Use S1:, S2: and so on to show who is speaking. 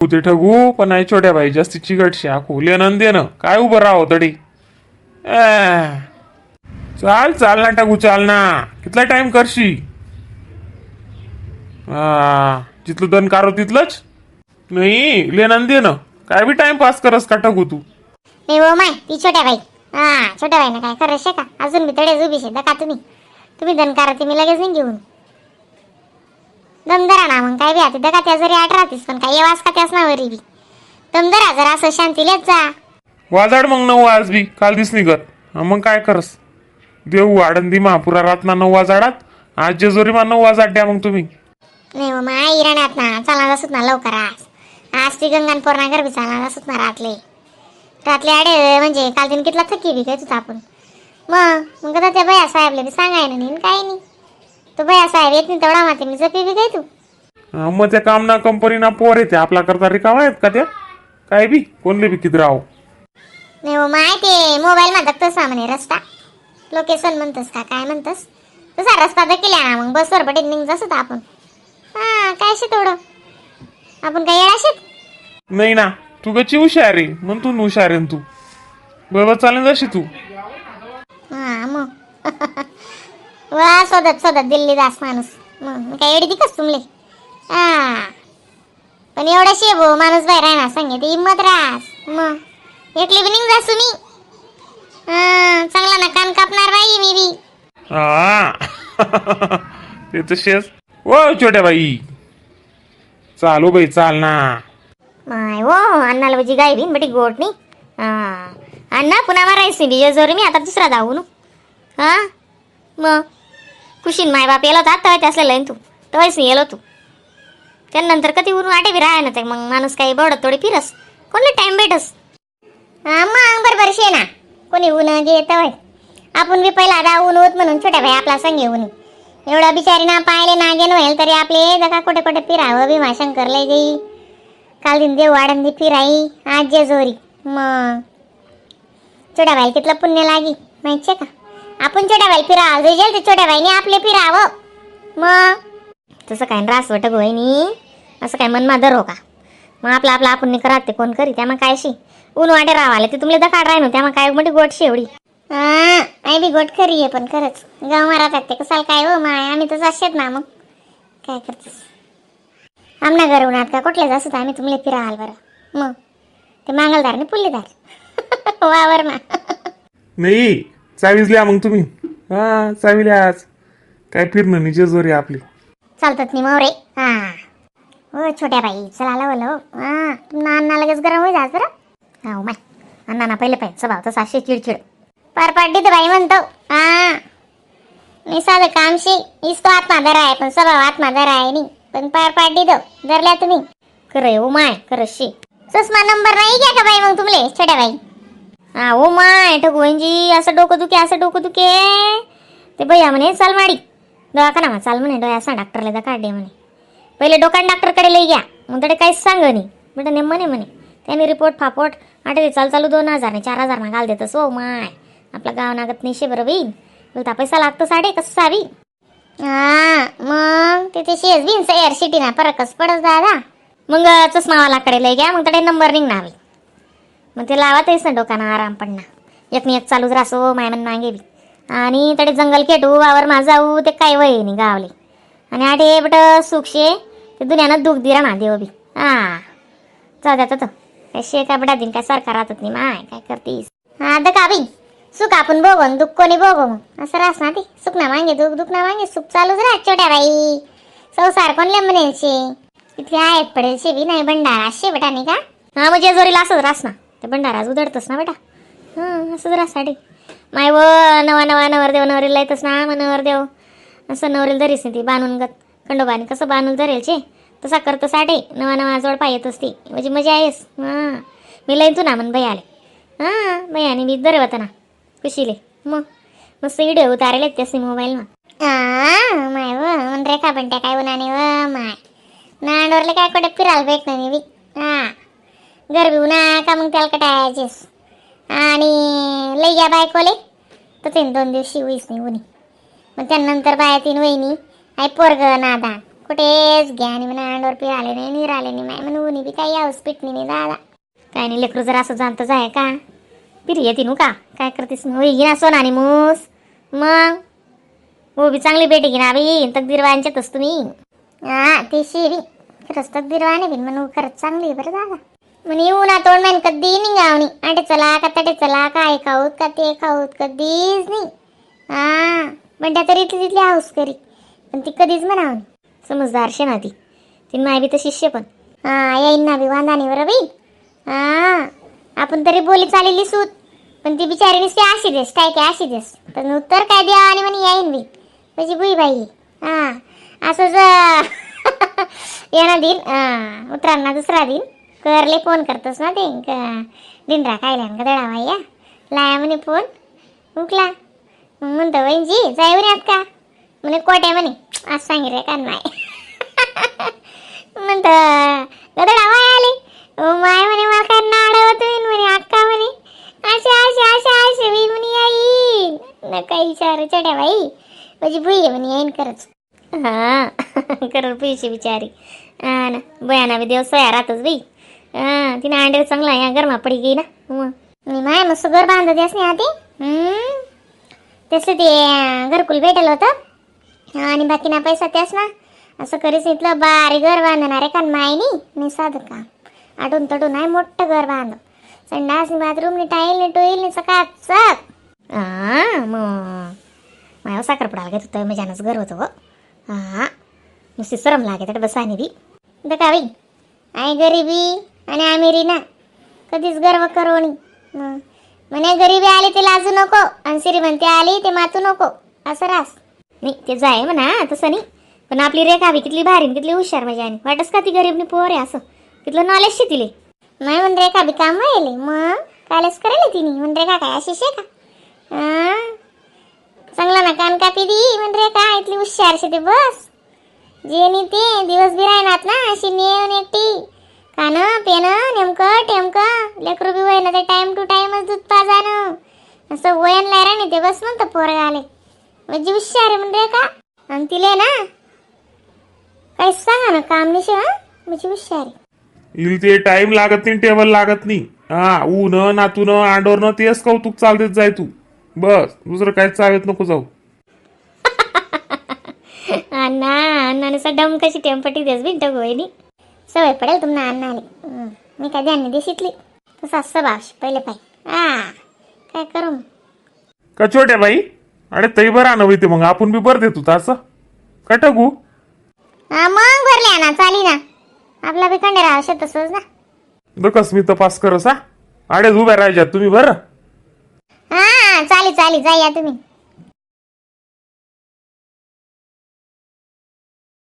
S1: ते ठगू पण नाही छोट्या बाई जास्ती चिकटशी आखू लेणं देणं काय उभं राहो तडी चाल चाल ना टाकू चाल ना कितला टाइम करशी जिथलं दन कारो तिथलंच नाही लेणं देणं काय बी टाइम पास करस का टाकू तू
S2: नाही हो माय ती छोट्या बाई छोट्या बाईनं काय खरं शे का अजून मी तडेच उभी शे का तुम्ही दन करा ते मी लगेच नाही घेऊन दमदरा ना मग काय बी आता दका त्या जरी 8 राहतीस पण काय येवास का त्याच ना वरी बी दमदरा जरा असं शांतीलेच जा
S1: वाजाड मग 9 आज बी काल दिसली कर मग काय करस देऊ आडंदी महापुरा रातना 9 वाजाडात आज जेजोरी मा 9 वाजाड द्या मग तुम्ही
S2: नाही हो माय इराण्यात ना चालणार असत ना लवकर आज ती गंगान पोरणागर बी चालणार असत ना रातले आडे म्हणजे काल दिन कितला थकी बी काय तुझा आपण मग आता त्या भैया साहेबला बी सांगायला नाही काय नाही तो भैया साहेब येत नाही तेवढा माते मी जपी बी काय तू
S1: मग त्या काम ना कंपनी ना पोर येते आपला करता रिकामा आहेत का त्या काय बी कोणले बी किती राहो
S2: नाही हो माय ते मोबाईल मध्ये तसा म्हणे रस्ता लोकेशन म्हणतस का काय म्हणतस तसा रस्ता तर केला ना मग बसवर पटेल निघ जसं आपण काय शे तेवढं आपण काय येणार शेत
S1: नाही ना तू गची हुशार आहे म्हण तू हुशार आहे तू बरोबर चालेल जशी तू
S2: मग वा शोधत दिल्ली दास माणूस मग काय एवढी दिकस तुमले पण एवढा शेबो माणूस बाहेर आहे ना सांगे ती हिंमत रास मग एकली बी निघ जास तुम्ही चांगला ना कान कापणार बाई मी बी
S1: ते तसेच ओ छोट्या बाई चालू बाई चाल ना
S2: माय वो अण्णाला बजी गाय बीन बटी गोट नी अण्णा पुन्हा मारायस मी जोरी मी आता दुसरा धावू नु मग खुशीन माय बाप येलो होता आता व्हायचं असलेलं तू तवायच नाही येलो तू त्यानंतर कधी उरून आटे बी राहाय ना ते मग माणूस काही बवडत थोडी फिरस कोणला टाइम भेटस मग बरोबर शे ना कोणी ऊन घेत होय आपण बी पहिला आता ऊन होत म्हणून छोट्या भाई आपला संग ऊन एवढा बिचारी ना पाहिले ना गेन व्हायल तरी आपले जगा कुठे कुठे फिरावं भीमा शंकर लय गई काल दिन देव वाडंदी फिराई आज जेजोरी मग छोट्या भाई कितलं पुण्य लागी माहित का आपण छोट्या भाई फिरावं रिजल्ट ते छोट्या भाईने आपले फिरावं मग तसं काय रास वाटत होईनी असं काय मन मादर हो का मग आपलं आपण करात ते कोण करी त्यामुळे काय शी ऊन वाटे रावाले ते तुमले दखाड राही ना त्यामुळे काय मोठी गोटशी एवढी आई बी गोट खरी आहे पण खरंच गाव मारात ते कसाल काय हो माय आम्ही तर जाशेत ना मग काय करतेस आमना घरवून आत का कुठले असत आम्ही तुमले फिराहाल बरं मग ते मांगलदार पुल्लेदार वावर ना
S1: नाही चावीज लिहा मग तुम्ही चावी लिहा आज काय फिरणं निजे जोरी आपली
S2: चालतात नाही मोरे हो छोट्या बाई चला आला हो तुम्हाला अण्णा लगेच गरम होई जास बरं हो माय अण्णा पहिले पाहिजे स्वभाव तसा असे चिडचिड पार पाड्डी तर बाई म्हणतो मी साधं कामशी इसतो आत्माधार आहे पण स्वभाव आत्माधार आहे नाही पण पार पाड्डी दो धरल्या तुम्ही खरं हो माय खरं शी सुषमा नंबर नाही घ्या का बाई मग तुमले छोट्या बाई हो माय ठगवंजी असं डोकं दुखे ते भैया म्हणे चाल माडी दवाखाना चाल म्हणे डोळ्या डॉक्टरला दा काढले म्हणे पहिले डोकान डॉक्टरकडे लई घ्या मग तडे काहीच सांग नाही बेटा ने म्हणे त्याने रिपोर्ट फापोट आठवते चालू 2000 ने 4000 ना घाल देतस हो माय आपला गाव नागत नाही शे बरं बाई बोलता पैसा लागतो साडे कसं सावी मग तिथे शेस बिन एअर सिटी ना फरकच पडस दादा मग चष्मावालाकडे लई घ्या मग तडे नंबर निघणार मग ते लावतच ना डोकाना आराम पडणार एक चालूच रासो माय मन मागे बी आणि तडे जंगल खेटू वावर माझाऊ ते काय वय नाही गावले आणि आठे बट सुखशे ते दुनियानं दुःख दिरा ना देव बी जाऊ द्या तर काय शे का बडा दिन काय सरकार राहतात नाही माय काय करतीस का बी सुख आपण बघून दुःख कोणी बघू मग असं रास ना ती सुख ना मागे दुःख ना मागे सुख चालूच राह छोट्या बाई संसार कोणले म्हणेल शे इथे आहेत पडेल शे बी नाही भंडारा शे बेटा नाही का म्हणजे जोरीला असंच रास ना ते भंडाराच उधडतस ना बेटा असंच रास साडी माय व नवा नवरदेव नवरीला येतस ना मग नवरदेव असं नवरील धरीस नाही ती बांधून गत खंडोबाने कसं बांधून धरेल शे तसा करतो साडे नवा जोड पाय येतच ती म्हणजे मजा आहेस मी लईन तू ना म्हण बाई आले भैयाने मी दरवता ना खुशीले मग मस्त व्हिडिओ उतारेल त्यास मोबाईलमा माय व म्हण रेखा पण त्या काय उन्हाने व माय नांडवरले काय कुठे फिरायला भेट नाही बी गरबी उन्हा का मग त्याला कटायचेस आणि लई या बायकोले तर ते 2 दिवशी होईस नाही उन्ही मग त्यानंतर बाया 3 वहिनी आई पोरग नादान कुठेच ज्ञानी म्हणा अंडोर पिळाले नाही निराले नाही माय म्हणून उनी बी काही यावंच पिटणी नाही दादा काय नाही लेकरू जर असं जाणतच आहे का पिरी येते नू का काय करतेस होई घे ना सोना आणि मूस मग हो बी चांगली भेटी घे ना बाई तकदीरवांच्यातच तुम्ही हा ते शिरी खरंच तकदीरवाने बिन म्हणून खरंच चांगली आहे बरं दादा म्हणे येऊ ना तोंड माहीन कधी निघावणी आटे चला का तटे चला काय खाऊत का ते खाऊत कधीच नाही हा बंड्या तरी तिथली हाऊस करी पण ती कधीच म्हणावणी समजदार शे ना ती माय बी तर शिष्य पण हा येईन ना बी वांदाने बरं बाई हा आपण तरी बोली चालेली सूत पण ती बिचारी नुसती अशी देस काय काय अशी देस पण उत्तर काय द्या आणि म्हणे येईन बी त्याची बुई बाई हा असंच येणार दिन उतरांना दुसरा दिन करले फोन करतोस ना ते दिनरा खायला का दळा बाई लाया म्हणे फोन उकला मग म्हणतो वहिनीजी जाय म्हणे आत का म्हणे कोट्या म्हणे आज सांगितलं का नाही म्हणतो गदडा बाय आले माय म्हणे मला काय नाड होतं म्हणे अक्का म्हणे अशा अशा अशा अशा मी म्हणे येईन नका विचार चढ्या बाई माझी भुई आहे म्हणे येईन खरंच हा करल पैसे बिचारी हा ना बयाना बी देव सोया राहतच बाई हा तिने अंडे चांगला या गरमा पडी गई ना मग माय मस्त घर बांधत यास नाही आधी तसं ते घरकुल भेटेल होतं आणि बाकी ना पैसा त्यास ना असं करीस इथलं बारी घर बांधणार आहे का मायनी नाही साधं काम आटून तटून आहे मोठं घर बांध संडास बाथरूम नि टाईल नि टोईल नि चकाचक मग माया साखरपडाला घेत होतं मजानच घर होतं हा नुसती सरम लागे तर बसाने बी तर का बाई आई गरिबी आणि आमिरी ना कधीच गर्व करोनी म्हणे गरिबी आली ते लाजू नको आणि श्रीमंती आली ते मातू नको असं रास नाही ते जाय म्हणा तसं नाही पण आपली रेखा बी कितली भारी कितली हुशार माझ्या आणि वाटस का ती गरीबनी पोर आहे असं तिथलं नॉलेज शिकले नाही म्हण रेखा बी काम व्हायले मग कालच करेल तिने म्हण रेखा काय अशी शे का चांगला ना कान कापी दी म्हण रेखा इथली हुशार शे ते बस जे नी ते दिवस बी राहणार ना अशी नेऊन एकटी खाणं पेनं नेमकं टेमकं लेकरू बी वय ना ते टाइम टू टाइमच दूध पाजानं असं वयन लायरा नाही ते बस म्हणतं पोरं आले म्हणजे हुशार आहे म्हण रेखा आणि तिले ना काही सांगा ना काम निशे हा म्हणजे हुशार आहे
S1: येईल ते टाइम लागत नाही टेबल लागत नाही हा ऊन नातून आंडोरनं तेच कौतुक चालतेच जाय तू बस दुसरं काय चालत नको जाऊ
S2: अण्णा अण्णाने डम कशी टेम्पटी देस बिन टगोयनी सवय पडेल तुम्हाला अण्णाने मी काय ध्यान देशीतली तसं असं बाश पहिले पाय काय करू
S1: का छोट्या बाई अरे तई बरं आणव इथे मग आपण बी बरं देतो असं का टगू
S2: मग भरले ना चाली ना आपला बी खंडेर आवश्यक तसंच ना
S1: दकस मी तपास करस हा अडेच उभ्या राहायच्यात तुम्ही बरं
S2: चाली जाई या तुम्ही